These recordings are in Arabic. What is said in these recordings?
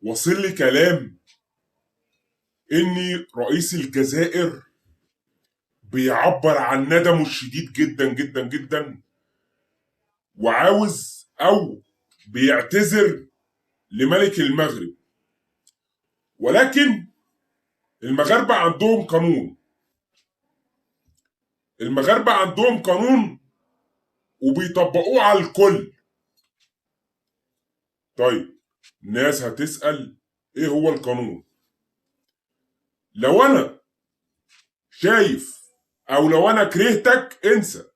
وصل لي كلام ان رئيس الجزائر بيعبر عن ندمه الشديد جدا جدا جدا، وعاوز او بيعتذر لملك المغرب. ولكن المغاربه عندهم قانون، المغاربه عندهم قانون وبيطبقوه على الكل. طيب الناس هتسأل ايه هو القانون؟ لو انا شايف او لو انا كرهتك انسى.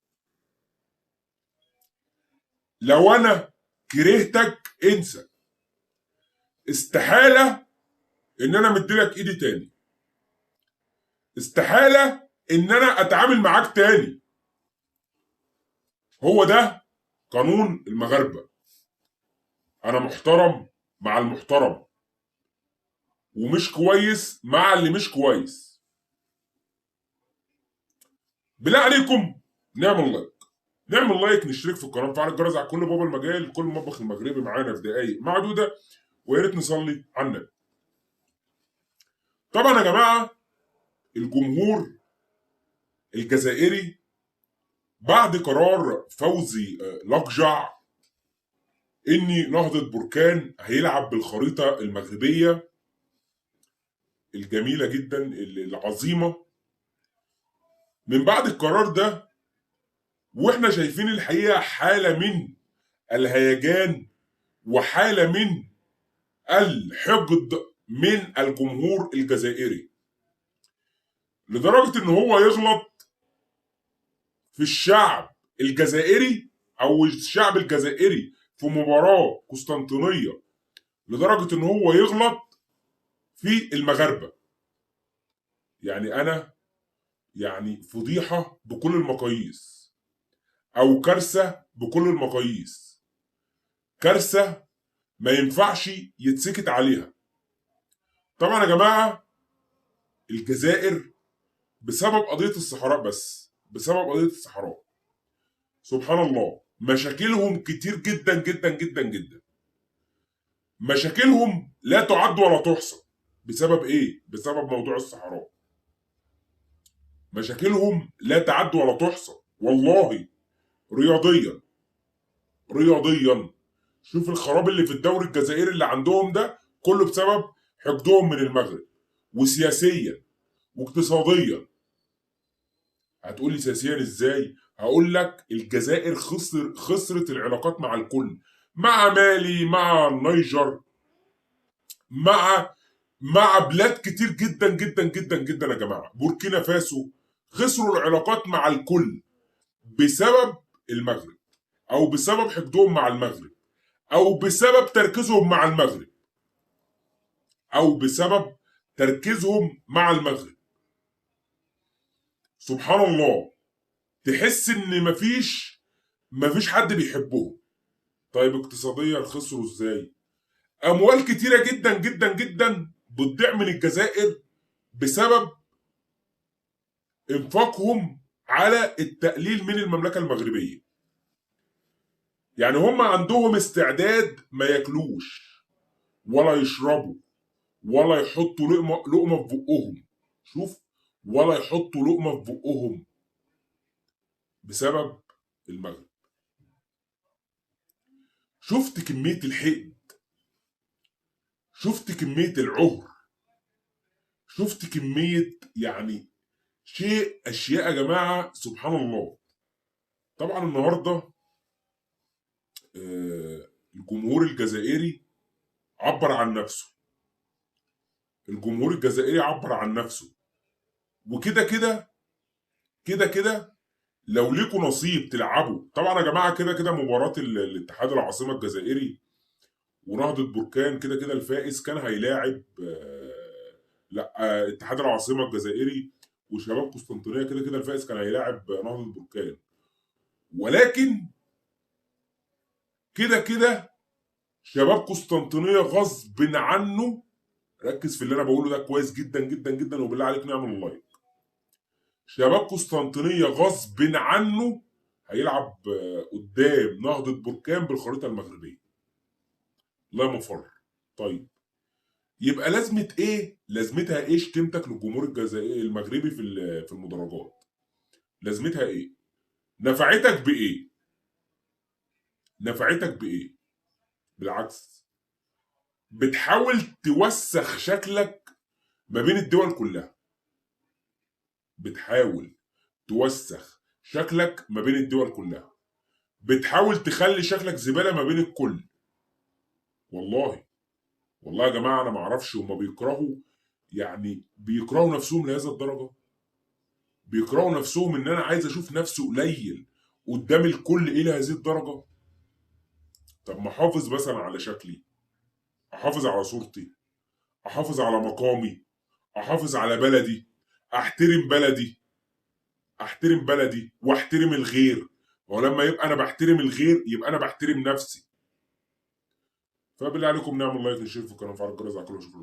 لو انا كرهتك انسى. استحالة ان انا مديلك ايدي تاني، استحالة ان انا اتعامل معاك تاني. هو ده قانون المغاربة. انا محترم مع المحترم ومش كويس مع اللي مش كويس. بالله عليكم نعمل لايك، نعمل لايك، نشترك في القناه، نفعل الجرس على كل باب المجال، كل المطبخ المغربي معانا في دقايق معدوده، ويا ريت نصلي على النبي. طبعا يا جماعه الجمهور الجزائري بعد قرار فوزي لقجع ان نهضه بركان هيلعب بالخريطه المغربيه الجميله جدا العظيمه، من بعد القرار ده واحنا شايفين الحقيقه حاله من الهيجان وحاله من الحقد من الجمهور الجزائري، لدرجه ان هو يغلط في الشعب الجزائري او الشعب الجزائري في مباراه قسطنطينيه، لدرجه ان هو يغلط في المغاربه. يعني انا يعني فضيحه بكل المقاييس، او كارثه بكل المقاييس، كارثه ما ينفعش يتسكت عليها. طبعا يا جماعه الجزائر بسبب قضيه الصحراء، بس بسبب قضيه الصحراء سبحان الله مشاكلهم كتير جدا جدا جدا جدا. مشاكلهم لا تعد ولا تحصى. بسبب ايه؟ بسبب موضوع الصحراء. مشاكلهم لا تعد ولا تحصى والله. رياضيا، رياضيا شوف الخراب اللي في الدوري الجزائري اللي عندهم ده كله بسبب حقدهم من المغرب. وسياسيا واقتصاديا. هتقول لي سياسيا ازاي؟ هقول لك الجزائر خسرت العلاقات مع الكل، مع مالي، مع النيجر، مع بلاد كتير جدا جدا جدا جدا يا جماعه. بوركينا فاسو خسروا العلاقات مع الكل بسبب المغرب، او بسبب حقدهم مع المغرب، او بسبب تركيزهم مع المغرب، او بسبب تركيزهم مع المغرب. سبحان الله تحس ان مفيش حد بيحبهم. طيب اقتصاديا خسروا ازاي؟ اموال كتيره جدا جدا جدا بتضيع من الجزائر بسبب انفاقهم على التقليل من المملكه المغربيه. يعني هم عندهم استعداد ما ياكلوش ولا يشربوا ولا يحطوا لقمه في بقهم. شوف، ولا يحطوا لقمه في بقهم بسبب المغرب. شفت كميه الحقد، شفت كميه العهر، شفت كميه يعني اشياء يا جماعه سبحان الله. طبعا النهارده الجمهور الجزائري عبر عن نفسه. الجمهور الجزائري عبر عن نفسه. وكده كده كده كده لو ليكوا نصيب تلعبوا. طبعا يا جماعه كده كده مباراه الاتحاد العاصمه الجزائري ونهضه بركان كده كده الفائز كان هيلاعب لا اتحاد العاصمه الجزائري وشباب قسطنطينيه كده كده الفائز كان هيلاعب نهضه بركان. ولكن كده كده شباب قسطنطينيه غصب عنه، ركز في اللي انا بقوله ده كويس جدا جدا جدا وبالله عليك نعمل لايك. شباب قسطنطينيه غصب عنه هيلعب قدام نهضه بركان بالخريطه المغربيه. لا مفر. طيب يبقى لازمه ايه؟ لازمتها ايه شتمتك للجمهور الجزائري المغربي في المدرجات؟ لازمتها ايه؟ نفعتك بايه؟ نفعتك بايه؟ بالعكس، بتحاول توسخ شكلك ما بين الدول كلها. بتحاول توسخ شكلك ما بين الدول كلها. بتحاول تخلي شكلك زباله ما بين الكل. والله والله يا جماعه انا ما اعرفش هما بيكرهوا، يعني بيكرهوا نفسهم لهذا الدرجه. بيكرهوا نفسهم ان انا عايز اشوف نفسي قليل قدام الكل الى هذه الدرجه. طب ما احافظ مثلا على شكلي، احافظ على صورتي، احافظ على مقامي، احافظ على بلدي، احترم بلدي، احترم بلدي واحترم الغير. ولما يبقى انا بحترم الغير يبقى انا بحترم نفسي. فبالله عليكم نعمل لايك وشير في القناه وفعل الجرس على كل شكر.